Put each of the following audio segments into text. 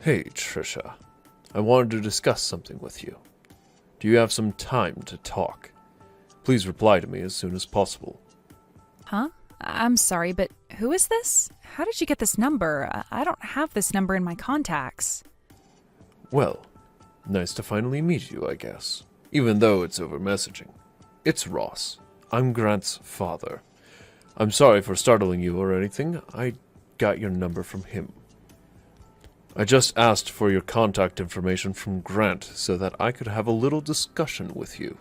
Hey, Trisha. I wanted to discuss something with you. Do you have some time to talk? Please reply to me as soon as possible. Huh? I'm sorry, but who is this? How did you get this number? I don't have this number in my contacts. Well, nice to finally meet you, I guess. Even though it's over messaging. It's Ross. I'm Grant's father. I'm sorry for startling you or anything. I got your number from him. I just asked for your contact information from Grant so that I could have a little discussion with you.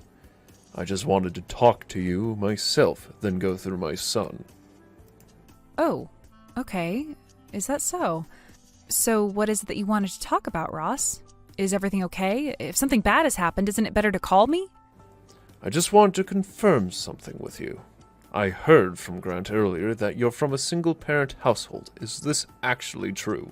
I just wanted to talk to you myself, then go through my son. Oh, okay. Is that so? So what is it that you wanted to talk about, Ross? Is everything okay? If something bad has happened, isn't it better to call me? I just wanted to confirm something with you. I heard from Grant earlier that you're from a single-parent household. Is this actually true?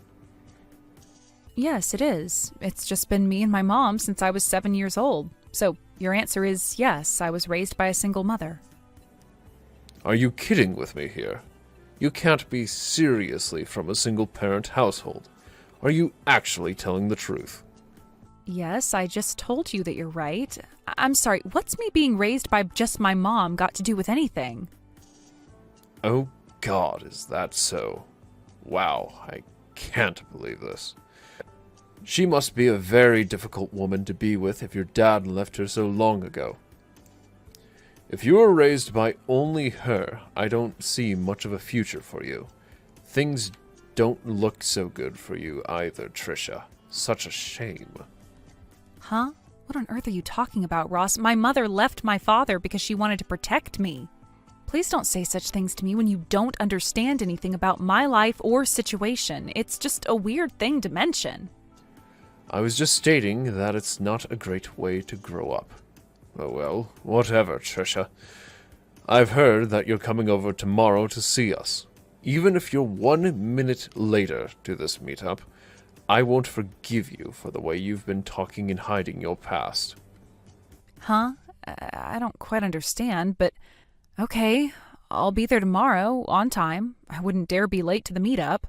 Yes, it is. It's just been me and my mom since I was 7 years old. So your answer is yes, I was raised by a single mother. Are you kidding with me here? You can't be seriously from a single-parent household. Are you actually telling the truth? Yes, I just told you that you're right. I'm sorry, what's me being raised by just my mom got to do with anything? Oh God, is that so? Wow, I can't believe this. She must be a very difficult woman to be with if your dad left her so long ago. If you were raised by only her, I don't see much of a future for you. Things don't look so good for you either, Trisha. Such a shame. Huh? What on earth are you talking about, Ross? My mother left my father because she wanted to protect me. Please don't say such things to me when you don't understand anything about my life or situation. It's just a weird thing to mention. I was just stating that it's not a great way to grow up. Oh well, whatever, Trisha. I've heard that you're coming over tomorrow to see us. Even if you're 1 minute later to this meetup, I won't forgive you for the way you've been talking and hiding your past. Huh? I don't quite understand, but okay. I'll be there tomorrow, on time. I wouldn't dare be late to the meetup.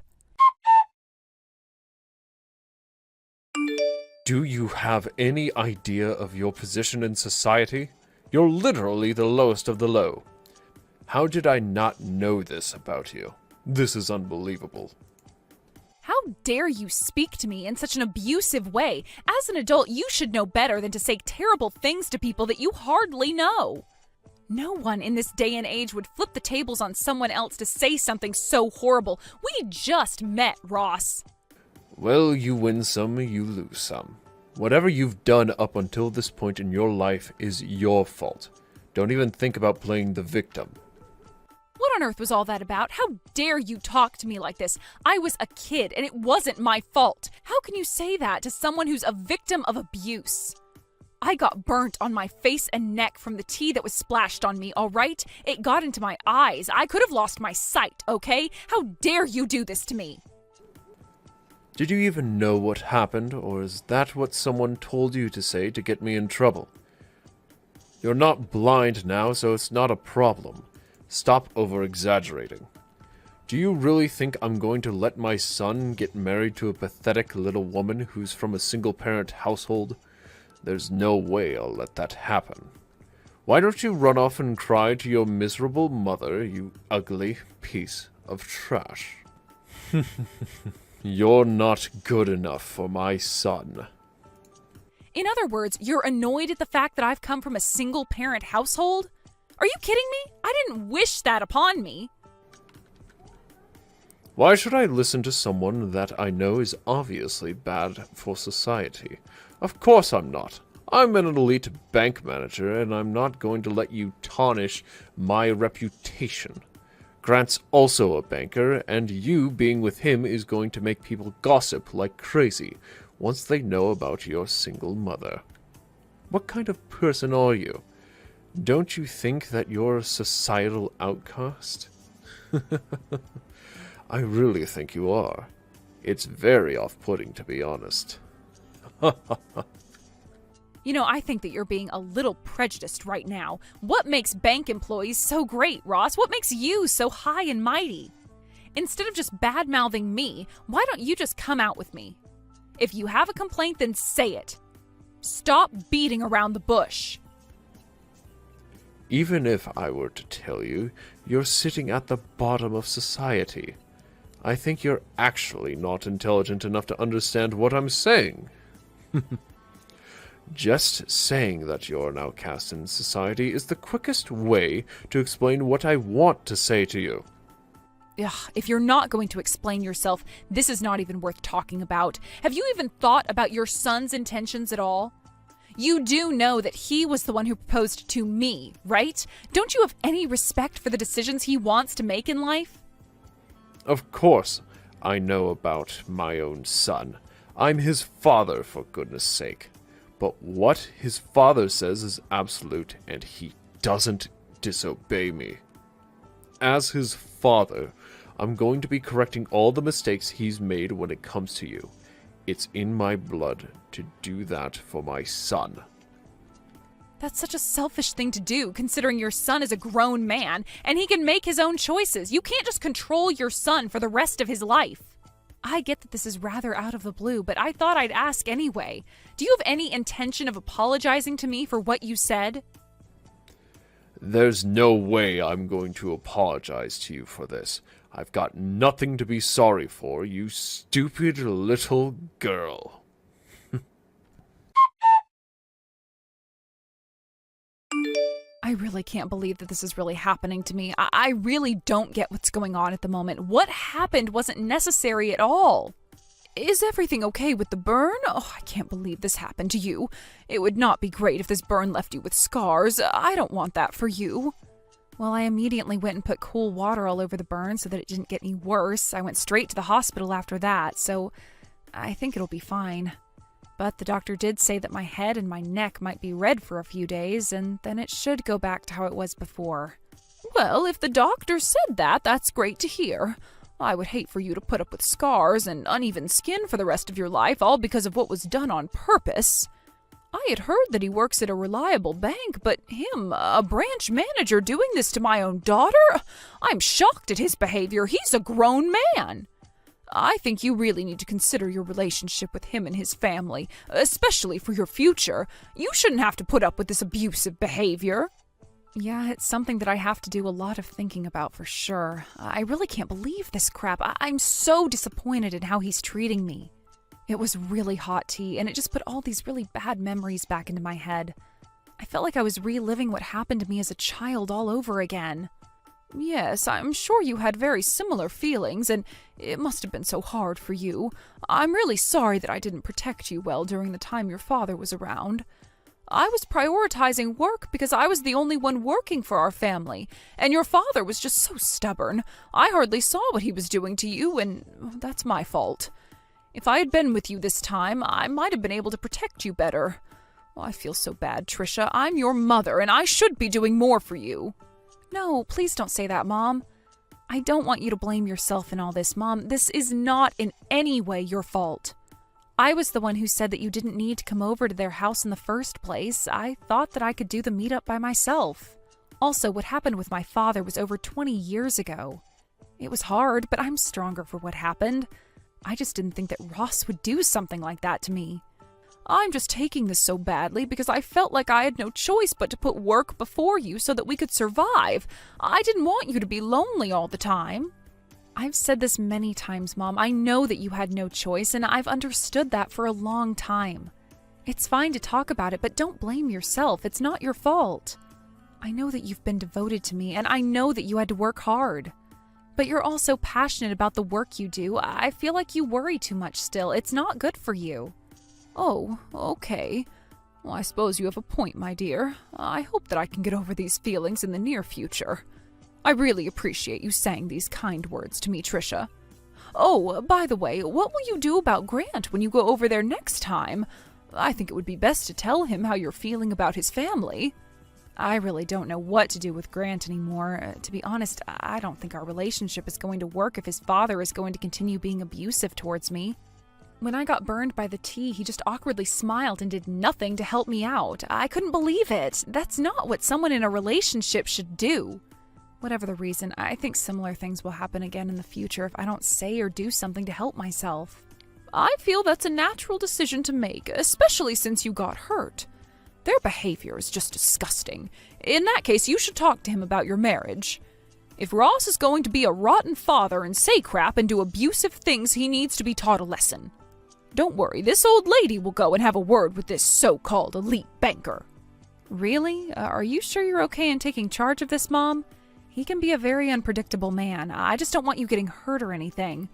Do you have any idea of your position in society? You're literally the lowest of the low. How did I not know this about you? This is unbelievable. How dare you speak to me in such an abusive way? As an adult, you should know better than to say terrible things to people that you hardly know. No one in this day and age would flip the tables on someone else to say something so horrible. We just met, Ross. Well, you win some, you lose some. Whatever you've done up until this point in your life is your fault. Don't even think about playing the victim. What on earth was all that about? How dare you talk to me like this? I was a kid, and it wasn't my fault. How can you say that to someone who's a victim of abuse? I got burnt on my face and neck from the tea that was splashed on me, all right? It got into my eyes. I could have lost my sight, okay? How dare you do this to me? Did you even know what happened, or is that what someone told you to say to get me in trouble? You're not blind now, so it's not a problem. Stop over-exaggerating. Do you really think I'm going to let my son get married to a pathetic little woman who's from a single-parent household? There's no way I'll let that happen. Why don't you run off and cry to your miserable mother, you ugly piece of trash? You're not good enough for my son. In other words, you're annoyed at the fact that I've come from a single-parent household? Are you kidding me? I didn't wish that upon me. Why should I listen to someone that I know is obviously bad for society? Of course I'm not. I'm an elite bank manager, and I'm not going to let you tarnish my reputation. Grant's also a banker, and you being with him is going to make people gossip like crazy once they know about your single mother. What kind of person are you? Don't you think that you're a societal outcast? I really think you are. It's very off-putting, to be honest. You know, I think that you're being a little prejudiced right now. What makes bank employees so great, Ross? What makes you so high and mighty? Instead of just bad-mouthing me, why don't you just come out with me? If you have a complaint, then say it. Stop beating around the bush. Even if I were to tell you, you're sitting at the bottom of society. I think you're actually not intelligent enough to understand what I'm saying. Just saying that you're an outcast in society is the quickest way to explain what I want to say to you. Ugh, if you're not going to explain yourself, this is not even worth talking about. Have you even thought about your son's intentions at all? You do know that he was the one who proposed to me, right? Don't you have any respect for the decisions he wants to make in life? Of course, I know about my own son. I'm his father, for goodness sake. But what his father says is absolute, and he doesn't disobey me. As his father, I'm going to be correcting all the mistakes he's made when it comes to you. It's in my blood to do that for my son. That's such a selfish thing to do, considering your son is a grown man, and he can make his own choices. You can't just control your son for the rest of his life. I get that this is rather out of the blue, but I thought I'd ask anyway. Do you have any intention of apologizing to me for what you said? There's no way I'm going to apologize to you for this. I've got nothing to be sorry for, you stupid little girl. I really can't believe that this is really happening to me. I really don't get what's going on at the moment. What happened wasn't necessary at all. Is everything okay with the burn? Oh, I can't believe this happened to you. It would not be great if this burn left you with scars. I don't want that for you. Well, I immediately went and put cool water all over the burn so that it didn't get any worse. I went straight to the hospital after that, so I think it'll be fine. But the doctor did say that my head and my neck might be red for a few days, and then it should go back to how it was before. Well, if the doctor said that, that's great to hear. I would hate for you to put up with scars and uneven skin for the rest of your life, all because of what was done on purpose. I had heard that he works at a reliable bank, but him, a branch manager, doing this to my own daughter? I'm shocked at his behavior. He's a grown man. I think you really need to consider your relationship with him and his family, especially for your future. You shouldn't have to put up with this abusive behavior. Yeah, it's something that I have to do a lot of thinking about for sure. I really can't believe this crap. I'm so disappointed in how he's treating me. It was really hot tea, and it just put all these really bad memories back into my head. I felt like I was reliving what happened to me as a child all over again. Yes, I'm sure you had very similar feelings, and it must have been so hard for you. I'm really sorry that I didn't protect you well during the time your father was around. I was prioritizing work because I was the only one working for our family, and your father was just so stubborn. I hardly saw what he was doing to you, and that's my fault. If I had been with you this time, I might have been able to protect you better. Oh, I feel so bad, Trisha. I'm your mother, and I should be doing more for you. No, please don't say that, Mom. I don't want you to blame yourself in all this, Mom. This is not in any way your fault. I was the one who said that you didn't need to come over to their house in the first place. I thought that I could do the meetup by myself. Also, what happened with my father was over 20 years ago. It was hard, but I'm stronger for what happened. I just didn't think that Ross would do something like that to me. I'm just taking this so badly because I felt like I had no choice but to put work before you so that we could survive. I didn't want you to be lonely all the time. I've said this many times, Mom. I know that you had no choice, and I've understood that for a long time. It's fine to talk about it, but don't blame yourself. It's not your fault. I know that you've been devoted to me, and I know that you had to work hard. But you're also passionate about the work you do. I feel like you worry too much still. It's not good for you. Oh, okay. Well, I suppose you have a point, my dear. I hope that I can get over these feelings in the near future. I really appreciate you saying these kind words to me, Trisha. Oh, by the way, what will you do about Grant when you go over there next time? I think it would be best to tell him how you're feeling about his family. I really don't know what to do with Grant anymore. To be honest, I don't think our relationship is going to work if his father is going to continue being abusive towards me. When I got burned by the tea, he just awkwardly smiled and did nothing to help me out. I couldn't believe it. That's not what someone in a relationship should do. Whatever the reason, I think similar things will happen again in the future if I don't say or do something to help myself. I feel that's a natural decision to make, especially since you got hurt. Their behavior is just disgusting. In that case, you should talk to him about your marriage. If Ross is going to be a rotten father and say crap and do abusive things, he needs to be taught a lesson. Don't worry, this old lady will go and have a word with this so-called elite banker. Really? Are you sure you're okay in taking charge of this, Mom? He can be a very unpredictable man. I just don't want you getting hurt or anything.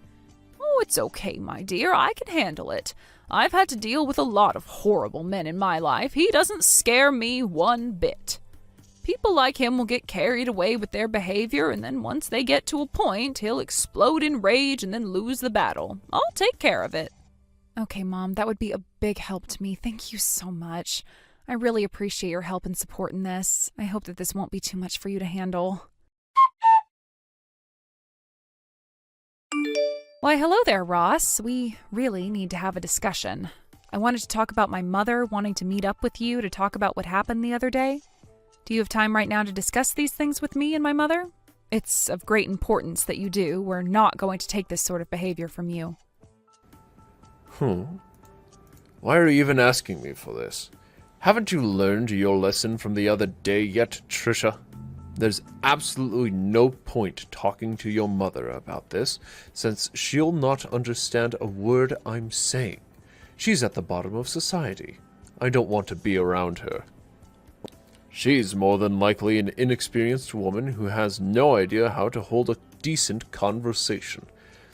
Oh, it's okay, my dear. I can handle it. I've had to deal with a lot of horrible men in my life. He doesn't scare me one bit. People like him will get carried away with their behavior, and then once they get to a point, he'll explode in rage and then lose the battle. I'll take care of it. Okay, Mom, that would be a big help to me. Thank you so much. I really appreciate your help and support in this. I hope that this won't be too much for you to handle. Why, hello there, Ross. We really need to have a discussion. I wanted to talk about my mother wanting to meet up with you to talk about what happened the other day. Do you have time right now to discuss these things with me and my mother? It's of great importance that you do. We're not going to take this sort of behavior from you. Why are you even asking me for this? Haven't you learned your lesson from the other day yet, Trisha? There's absolutely no point talking to your mother about this, since she'll not understand a word I'm saying. She's at the bottom of society. I don't want to be around her. She's more than likely an inexperienced woman who has no idea how to hold a decent conversation.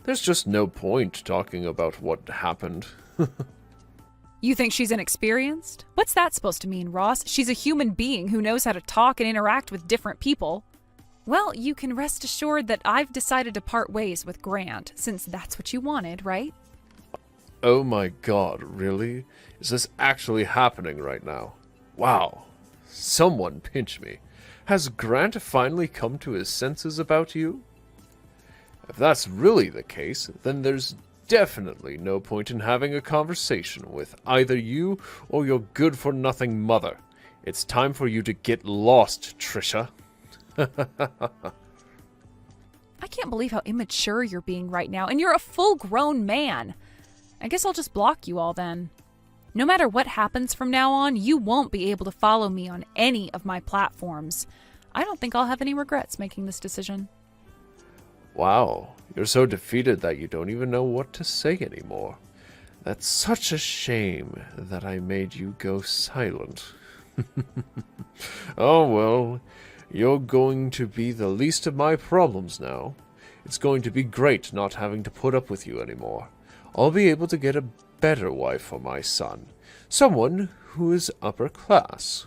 There's just no point talking about what happened. You think she's inexperienced? What's that supposed to mean, Ross? She's a human being who knows how to talk and interact with different people. Well, you can rest assured that I've decided to part ways with Grant, since that's what you wanted, right? Oh my god, really? Is this actually happening right now? Wow. Someone pinch me. Has Grant finally come to his senses about you? If that's really the case, then there's definitely no point in having a conversation with either you or your good-for-nothing mother. It's time for you to get lost, Trisha. I can't believe how immature you're being right now, and you're a full-grown man. I guess I'll just block you all then. No matter what happens from now on, you won't be able to follow me on any of my platforms. I don't think I'll have any regrets making this decision. Wow, you're so defeated that you don't even know what to say anymore. That's such a shame that I made you go silent. Oh well, you're going to be the least of my problems now. It's going to be great not having to put up with you anymore. I'll be able to get a better wife for my son. Someone who is upper class.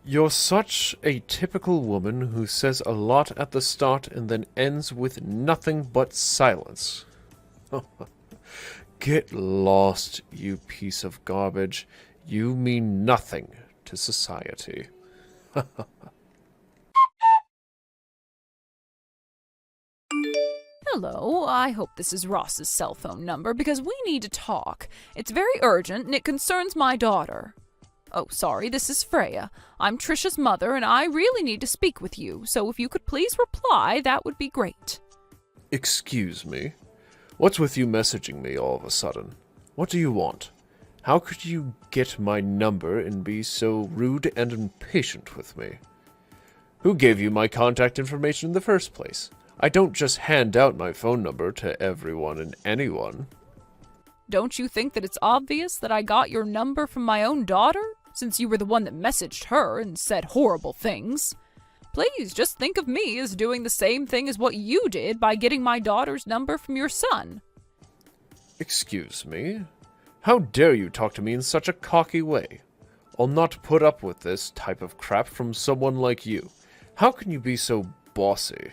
You're such a typical woman who says a lot at the start and then ends with nothing but silence. Get lost, you piece of garbage. You mean nothing to society. Hello, I hope this is Ross's cell phone number because we need to talk. It's very urgent and it concerns my daughter. Oh, sorry, this is Freya. I'm Trisha's mother and I really need to speak with you, so if you could please reply, that would be great. Excuse me? What's with you messaging me all of a sudden? What do you want? How could you get my number and be so rude and impatient with me? Who gave you my contact information in the first place? I don't just hand out my phone number to everyone and anyone. Don't you think that it's obvious that I got your number from my own daughter, since you were the one that messaged her and said horrible things? Please, just think of me as doing the same thing as what you did by getting my daughter's number from your son. Excuse me? How dare you talk to me in such a cocky way? I'll not put up with this type of crap from someone like you. How can you be so bossy?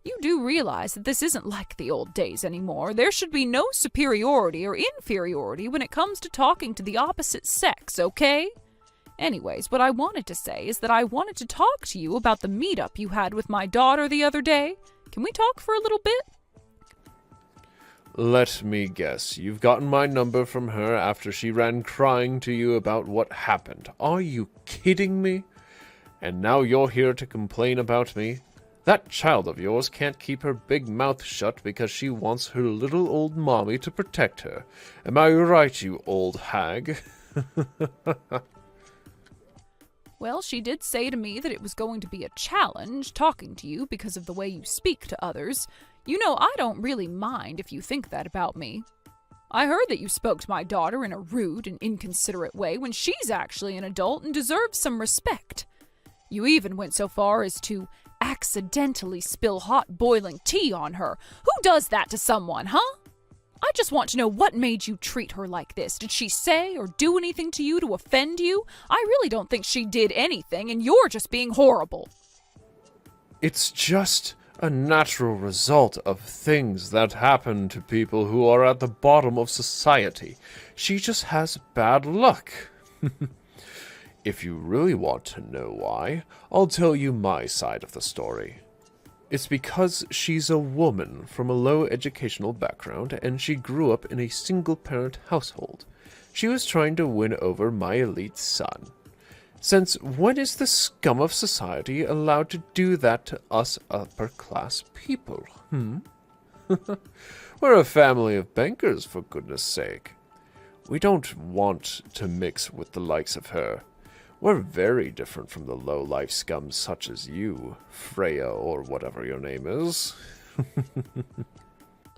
You do realize that this isn't like the old days anymore. There should be no superiority or inferiority when it comes to talking to the opposite sex, okay? Anyways, what I wanted to say is that I wanted to talk to you about the meetup you had with my daughter the other day. Can we talk for a little bit? Let me guess. You've gotten my number from her after she ran crying to you about what happened. Are you kidding me? And now you're here to complain about me? That child of yours can't keep her big mouth shut because she wants her little old mommy to protect her. Am I right, you old hag? Well, she did say to me that it was going to be a challenge talking to you because of the way you speak to others. You know, I don't really mind if you think that about me. I heard that you spoke to my daughter in a rude and inconsiderate way when she's actually an adult and deserves some respect. You even went so far as to accidentally spill hot boiling tea on her. Who does that to someone, huh? I just want to know what made you treat her like this. Did she say or do anything to you to offend you? I really don't think she did anything, and you're just being horrible. It's just a natural result of things that happen to people who are at the bottom of society. She just has bad luck. If you really want to know why, I'll tell you my side of the story. It's because she's a woman from a low educational background and she grew up in a single-parent household. She was trying to win over my elite son. Since when is the scum of society allowed to do that to us upper-class people? We're a family of bankers, for goodness sake. We don't want to mix with the likes of her. We're very different from the low-life scum such as you, Freya, or whatever your name is.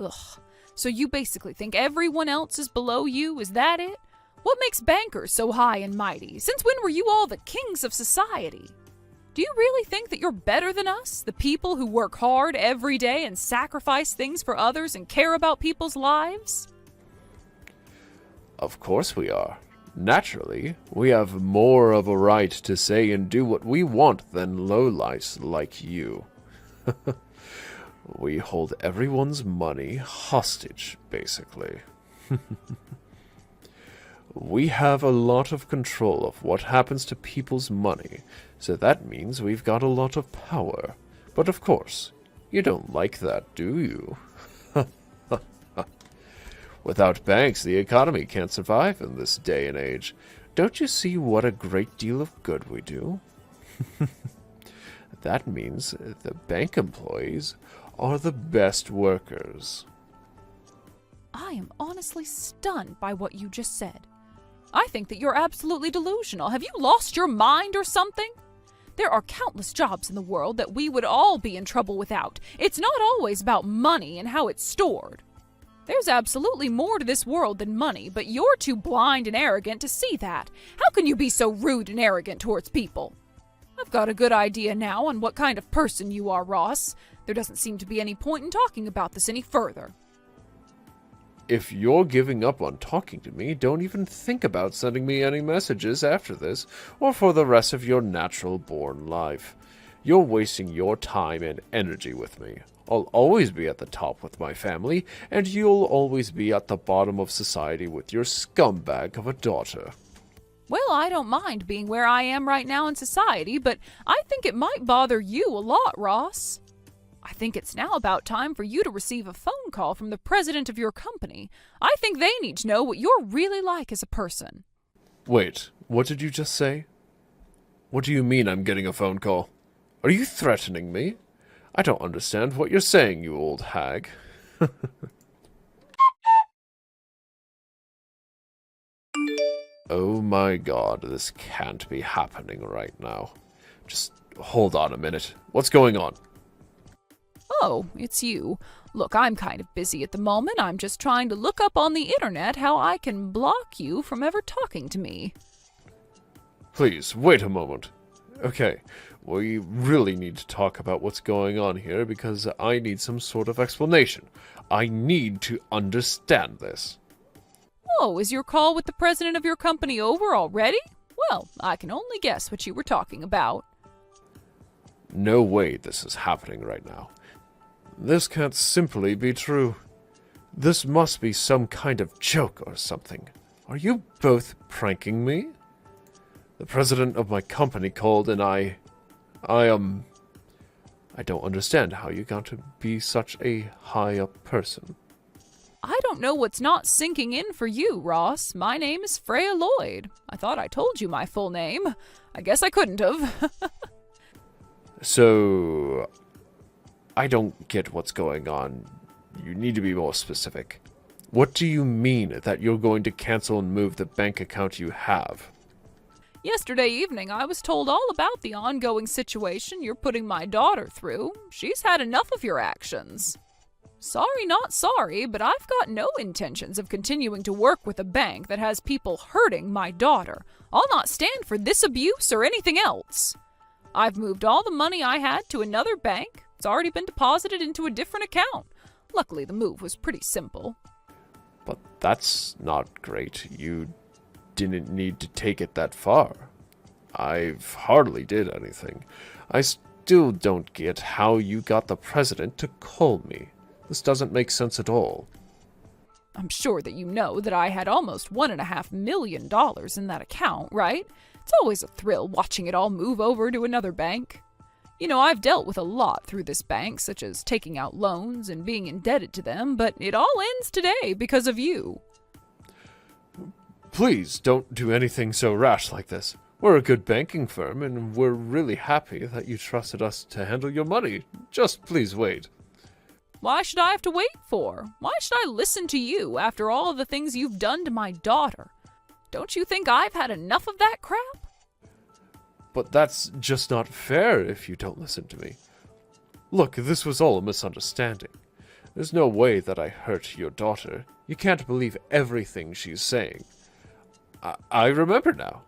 Ugh. So you basically think everyone else is below you? Is that it? What makes bankers so high and mighty? Since when were you all the kings of society? Do you really think that you're better than us, the people who work hard every day and sacrifice things for others and care about people's lives? Of course we are. Naturally, we have more of a right to say and do what we want than lowlifes like you. We hold everyone's money hostage, basically. We have a lot of control of what happens to people's money, so that means we've got a lot of power. But of course, you don't like that, do you? Without banks, the economy can't survive in this day and age. Don't you see what a great deal of good we do? That means the bank employees are the best workers. I am honestly stunned by what you just said. I think that you're absolutely delusional. Have you lost your mind or something? There are countless jobs in the world that we would all be in trouble without. It's not always about money and how it's stored. There's absolutely more to this world than money, but you're too blind and arrogant to see that. How can you be so rude and arrogant towards people? I've got a good idea now on what kind of person you are, Ross. There doesn't seem to be any point in talking about this any further. If you're giving up on talking to me, don't even think about sending me any messages after this, or for the rest of your natural-born life. You're wasting your time and energy with me. I'll always be at the top with my family, and you'll always be at the bottom of society with your scumbag of a daughter. Well, I don't mind being where I am right now in society, but I think it might bother you a lot, Ross. I think it's now about time for you to receive a phone call from the president of your company. I think they need to know what you're really like as a person. Wait, what did you just say? What do you mean I'm getting a phone call? Are you threatening me? I don't understand what you're saying, you old hag. Oh my god, this can't be happening right now. Just hold on a minute. What's going on? Oh, it's you. Look, I'm kind of busy at the moment. I'm just trying to look up on the internet how I can block you from ever talking to me. Please, wait a moment. Okay, we really need to talk about what's going on here because I need some sort of explanation. I need to understand this. Oh, is your call with the president of your company over already? Well, I can only guess what you were talking about. No way this is happening right now. This can't simply be true. This must be some kind of joke or something. Are you both pranking me? The president of my company called and I don't understand how you got to be such a high-up person. I don't know what's not sinking in for you, Ross. My name is Freya Lloyd. I thought I told you my full name. I guess I couldn't have. So, I don't get what's going on. You need to be more specific. What do you mean that you're going to cancel and move the bank account you have? Yesterday evening, I was told all about the ongoing situation you're putting my daughter through. She's had enough of your actions. Sorry, not sorry, but I've got no intentions of continuing to work with a bank that has people hurting my daughter. I'll not stand for this abuse or anything else. I've moved all the money I had to another bank. It's already been deposited into a different account. Luckily, the move was pretty simple. But that's not great. You didn't need to take it that far. I've hardly did anything. I still don't get how you got the president to call me. This doesn't make sense at all. I'm sure that you know that I had almost $1.5 million in that account, right? It's always a thrill watching it all move over to another bank. You know, I've dealt with a lot through this bank, such as taking out loans and being indebted to them, but it all ends today because of you. Please don't do anything so rash like this. We're a good banking firm, and we're really happy that you trusted us to handle your money. Just please wait. Why should I have to wait for? Why should I listen to you after all of the things you've done to my daughter? Don't you think I've had enough of that crap? But that's just not fair if you don't listen to me. Look, this was all a misunderstanding. There's no way that I hurt your daughter. You can't believe everything she's saying. I remember now.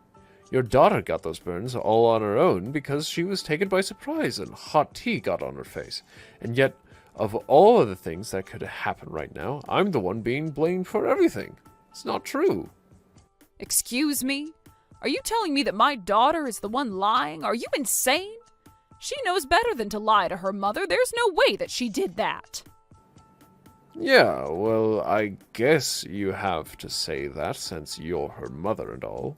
Your daughter got those burns all on her own because she was taken by surprise and hot tea got on her face. And yet, of all of the things that could happen right now, I'm the one being blamed for everything. It's not true. Excuse me? Are you telling me that my daughter is the one lying? Are you insane? She knows better than to lie to her mother. There's no way that she did that. Yeah, well, I guess you have to say that since you're her mother and all.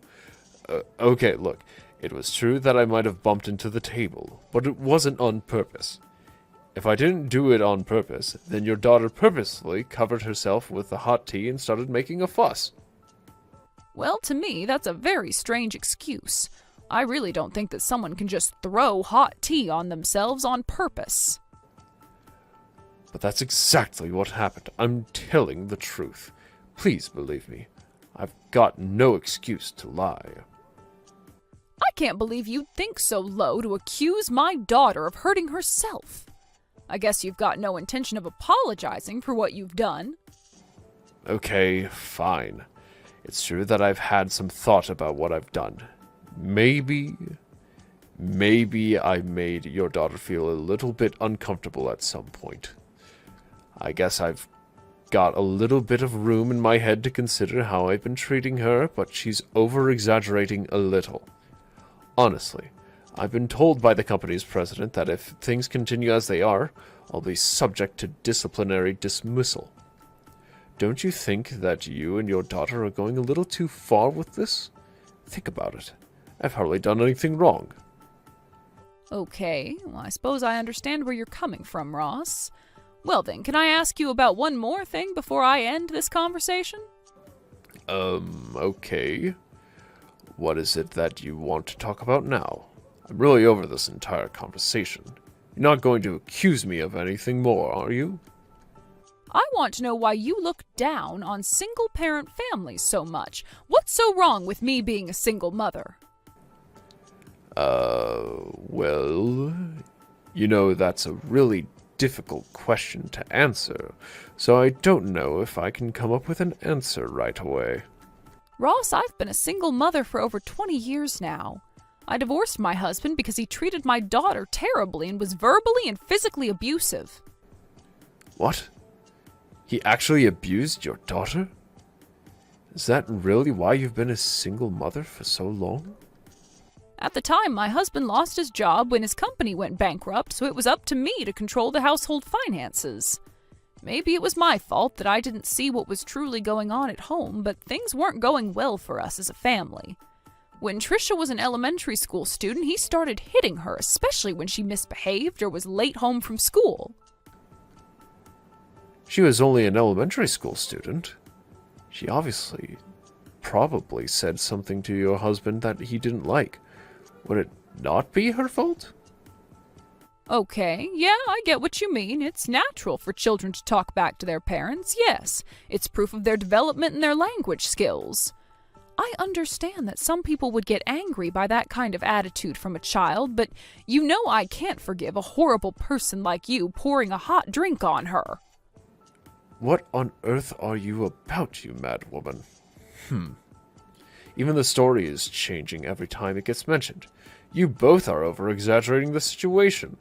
Okay, look, it was true that I might have bumped into the table, but it wasn't on purpose. If I didn't do it on purpose, then your daughter purposely covered herself with the hot tea and started making a fuss. Well, to me, that's a very strange excuse. I really don't think that someone can just throw hot tea on themselves on purpose. But that's exactly what happened. I'm telling the truth. Please believe me. I've got no excuse to lie. I can't believe you'd think so low to accuse my daughter of hurting herself. I guess you've got no intention of apologizing for what you've done. Okay, fine. It's true that I've had some thought about what I've done. Maybe I made your daughter feel a little bit uncomfortable at some point. I guess I've got a little bit of room in my head to consider how I've been treating her, but she's over-exaggerating a little. Honestly, I've been told by the company's president that if things continue as they are, I'll be subject to disciplinary dismissal. Don't you think that you and your daughter are going a little too far with this? Think about it. I've hardly done anything wrong. Okay, well, I suppose I understand where you're coming from, Ross. Well then, can I ask you about one more thing before I end this conversation? Okay. What is it that you want to talk about now? I'm really over this entire conversation. You're not going to accuse me of anything more, are you? I want to know why you look down on single-parent families so much. What's so wrong with me being a single mother? Well, you know, that's a really difficult question to answer, so I don't know if I can come up with an answer right away. Ross, I've been a single mother for over 20 years now. I divorced my husband because he treated my daughter terribly and was verbally and physically abusive. What? He actually abused your daughter? Is that really why you've been a single mother for so long? At the time, my husband lost his job when his company went bankrupt, so it was up to me to control the household finances. Maybe it was my fault that I didn't see what was truly going on at home, but things weren't going well for us as a family. When Trisha was an elementary school student, he started hitting her, especially when she misbehaved or was late home from school. She was only an elementary school student. She probably said something to your husband that he didn't like. Would it not be her fault? Okay, yeah, I get what you mean. It's natural for children to talk back to their parents, yes. It's proof of their development and their language skills. I understand that some people would get angry by that kind of attitude from a child, but you know I can't forgive a horrible person like you pouring a hot drink on her. What on earth are you about, you mad woman? Even the story is changing every time it gets mentioned. You both are over-exaggerating the situation.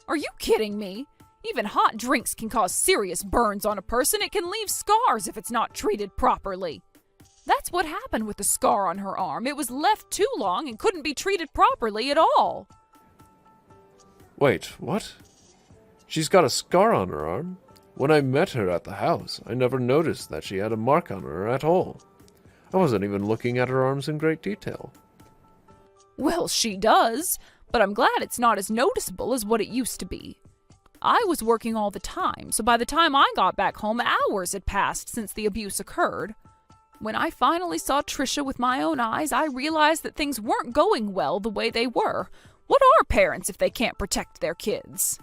Are you kidding me? Even hot drinks can cause serious burns on a person. It can leave scars if it's not treated properly. That's what happened with the scar on her arm. It was left too long and couldn't be treated properly at all. Wait, what? She's got a scar on her arm? When I met her at the house, I never noticed that she had a mark on her at all. I wasn't even looking at her arms in great detail. Well, she does, but I'm glad it's not as noticeable as what it used to be. I was working all the time, so by the time I got back home, hours had passed since the abuse occurred. When I finally saw Trisha with my own eyes, I realized that things weren't going well the way they were. What are parents if they can't protect their kids?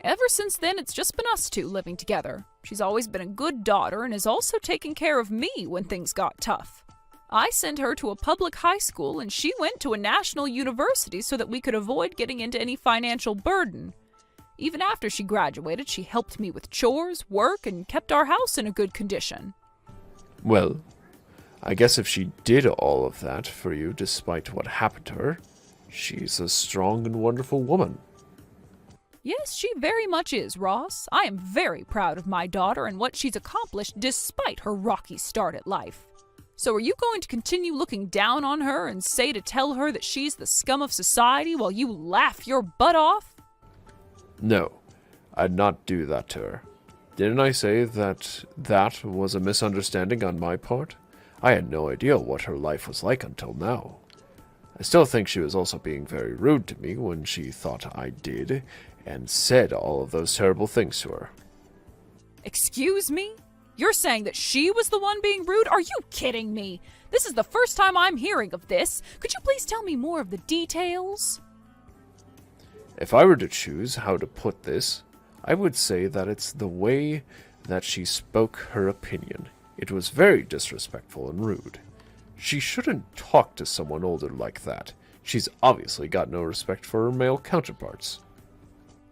Ever since then, it's just been us two living together. She's always been a good daughter and has also taken care of me when things got tough. I sent her to a public high school and she went to a national university so that we could avoid getting into any financial burden. Even after she graduated, she helped me with chores, work, and kept our house in a good condition. Well, I guess if she did all of that for you despite what happened to her, she's a strong and wonderful woman. Yes, she very much is, Ross. I am very proud of my daughter and what she's accomplished despite her rocky start at life. So are you going to continue looking down on her and say to tell her that she's the scum of society while you laugh your butt off? No, I'd not do that to her. Didn't I say that that was a misunderstanding on my part? I had no idea what her life was like until now. I still think she was also being very rude to me when she thought I did, and said all of those terrible things to her. Excuse me? You're saying that she was the one being rude? Are you kidding me? This is the first time I'm hearing of this. Could you please tell me more of the details? If I were to choose how to put this, I would say that it's the way that she spoke her opinion. It was very disrespectful and rude. She shouldn't talk to someone older like that. She's obviously got no respect for her male counterparts.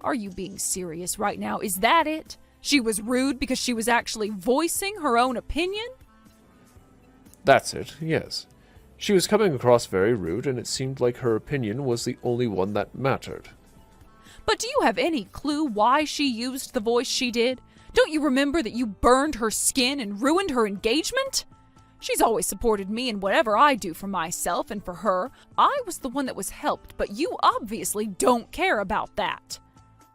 Are you being serious right now? Is that it? She was rude because she was actually voicing her own opinion? That's it, yes. She was coming across very rude, and it seemed like her opinion was the only one that mattered. But do you have any clue why she used the voice she did? Don't you remember that you burned her skin and ruined her engagement? She's always supported me in whatever I do for myself and for her. I was the one that was helped, but you obviously don't care about that.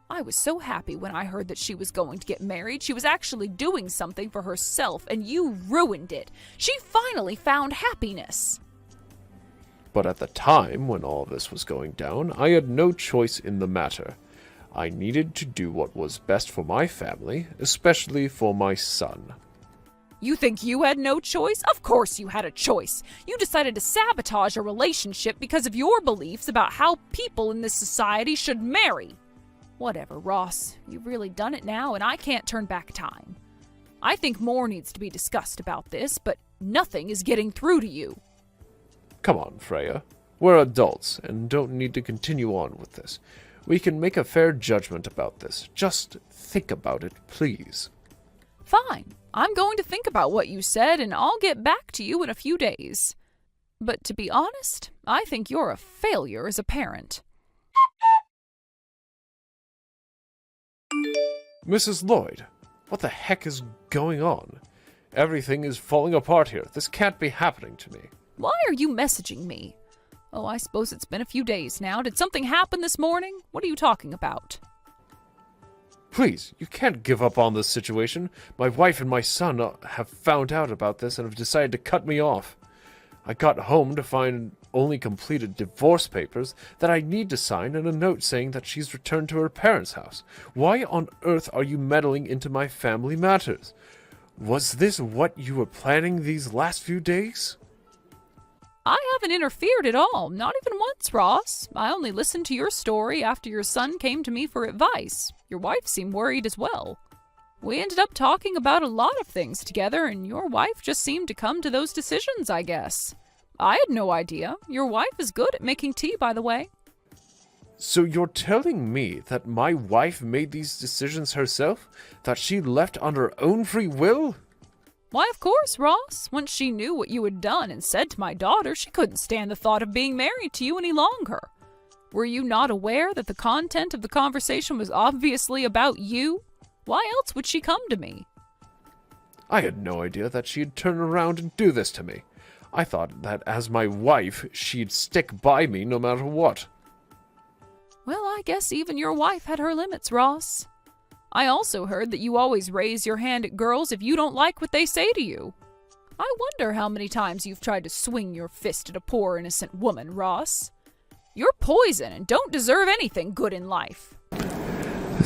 I was so happy when I heard that she was going to get married. She was actually doing something for herself, and you ruined it. She finally found happiness. But at the time when all this was going down, I had no choice in the matter. I needed to do what was best for my family, especially for my son. You think you had no choice? Of course you had a choice. You decided to sabotage a relationship because of your beliefs about how people in this society should marry. Whatever, Ross. You've really done it now, and I can't turn back time. I think more needs to be discussed about this, but nothing is getting through to you. Come on, Freya. We're adults and don't need to continue on with this. We can make a fair judgment about this. Just think about it, please. Fine. I'm going to think about what you said, and I'll get back to you in a few days. But to be honest, I think you're a failure as a parent. Mrs. Lloyd, what the heck is going on? Everything is falling apart here. This can't be happening to me. Why are you messaging me? Oh, I suppose it's been a few days now. Did something happen this morning? What are you talking about? Please, you can't give up on this situation. My wife and my son have found out about this and have decided to cut me off. I got home to find only completed divorce papers that I need to sign and a note saying that she's returned to her parents' house. Why on earth are you meddling into my family matters? Was this what you were planning these last few days? I haven't interfered at all, not even once, Ross. I only listened to your story after your son came to me for advice. Your wife seemed worried as well. We ended up talking about a lot of things together, and your wife just seemed to come to those decisions, I guess. I had no idea. Your wife is good at making tea, by the way. So you're telling me that my wife made these decisions herself? That she left on her own free will? Why, of course, Ross. Once she knew what you had done and said to my daughter, she couldn't stand the thought of being married to you any longer. Were you not aware that the content of the conversation was obviously about you? Why else would she come to me? I had no idea that she'd turn around and do this to me. I thought that as my wife, she'd stick by me no matter what. Well, I guess even your wife had her limits, Ross. I also heard that you always raise your hand at girls if you don't like what they say to you. I wonder how many times you've tried to swing your fist at a poor innocent woman, Ross. You're poison and don't deserve anything good in life.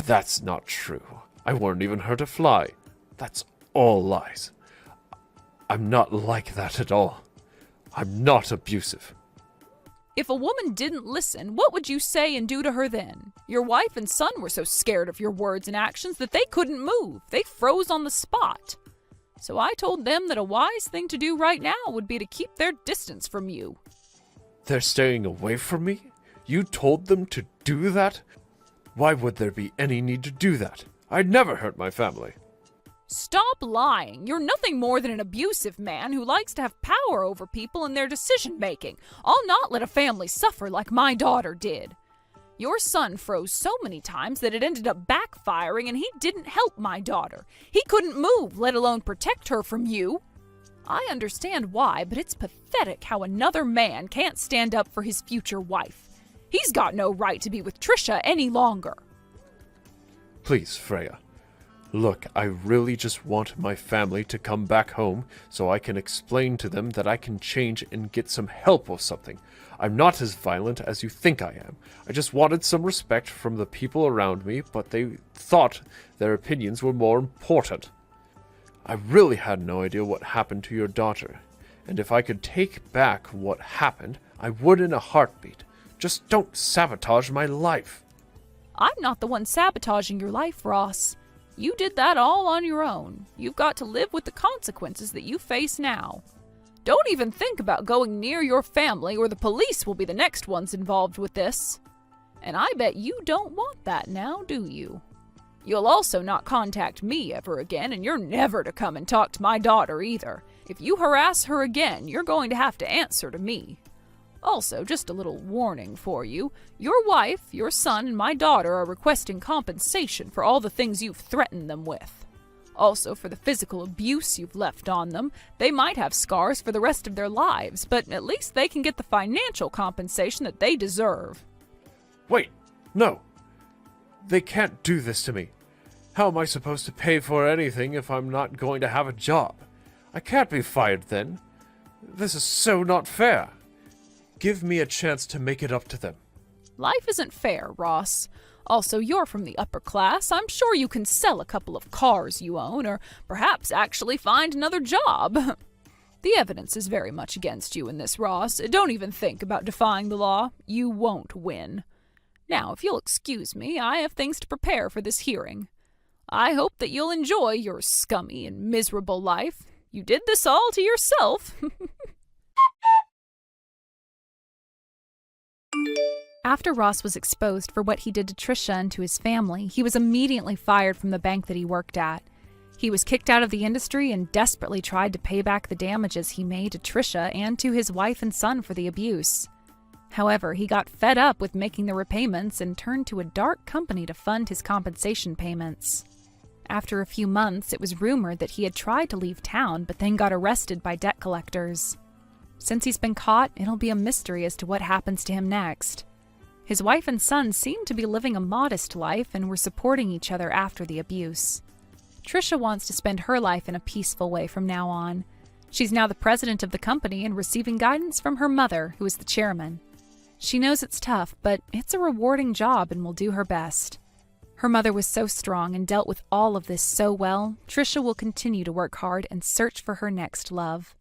That's not true. I weren't even hurt a fly. That's all lies. I'm not like that at all. I'm not abusive. If a woman didn't listen, what would you say and do to her then? Your wife and son were so scared of your words and actions that they couldn't move. They froze on the spot. So I told them that a wise thing to do right now would be to keep their distance from you. They're staying away from me? You told them to do that? Why would there be any need to do that? I'd never hurt my family. Stop lying. You're nothing more than an abusive man who likes to have power over people and their decision-making. I'll not let a family suffer like my daughter did. Your son froze so many times that it ended up backfiring, and he didn't help my daughter. He couldn't move, let alone protect her from you. I understand why, but it's pathetic how another man can't stand up for his future wife. He's got no right to be with Trisha any longer. Please, Freya. Look, I really just want my family to come back home so I can explain to them that I can change and get some help or something. I'm not as violent as you think I am. I just wanted some respect from the people around me, but they thought their opinions were more important. I really had no idea what happened to your daughter, and if I could take back what happened, I would in a heartbeat. Just don't sabotage my life. I'm not the one sabotaging your life, Ross. You did that all on your own. You've got to live with the consequences that you face now. Don't even think about going near your family, or the police will be the next ones involved with this. And I bet you don't want that now, do you? You'll also not contact me ever again, and you're never to come and talk to my daughter either. If you harass her again, you're going to have to answer to me. Also, just a little warning for you. Your wife, your son, and my daughter are requesting compensation for all the things you've threatened them with. Also, for the physical abuse you've left on them. They might have scars for the rest of their lives, but at least they can get the financial compensation that they deserve. Wait, no. They can't do this to me. How am I supposed to pay for anything if I'm not going to have a job? I can't be fired then. This is so not fair. Give me a chance to make it up to them. Life isn't fair, Ross. Also, you're from the upper class. I'm sure you can sell a couple of cars you own, or perhaps actually find another job. The evidence is very much against you in this, Ross. Don't even think about defying the law. You won't win. Now, if you'll excuse me, I have things to prepare for this hearing. I hope that you'll enjoy your scummy and miserable life. You did this all to yourself. After Ross was exposed for what he did to Trisha and to his family, he was immediately fired from the bank that he worked at. He was kicked out of the industry and desperately tried to pay back the damages he made to Trisha and to his wife and son for the abuse. However, he got fed up with making the repayments and turned to a dark company to fund his compensation payments. After a few months, it was rumored that he had tried to leave town but then got arrested by debt collectors. Since he's been caught, it'll be a mystery as to what happens to him next. His wife and son seemed to be living a modest life and were supporting each other after the abuse. Trisha wants to spend her life in a peaceful way from now on. She's now the president of the company and receiving guidance from her mother, who is the chairman. She knows it's tough, but it's a rewarding job and will do her best. Her mother was so strong and dealt with all of this so well, Trisha will continue to work hard and search for her next love.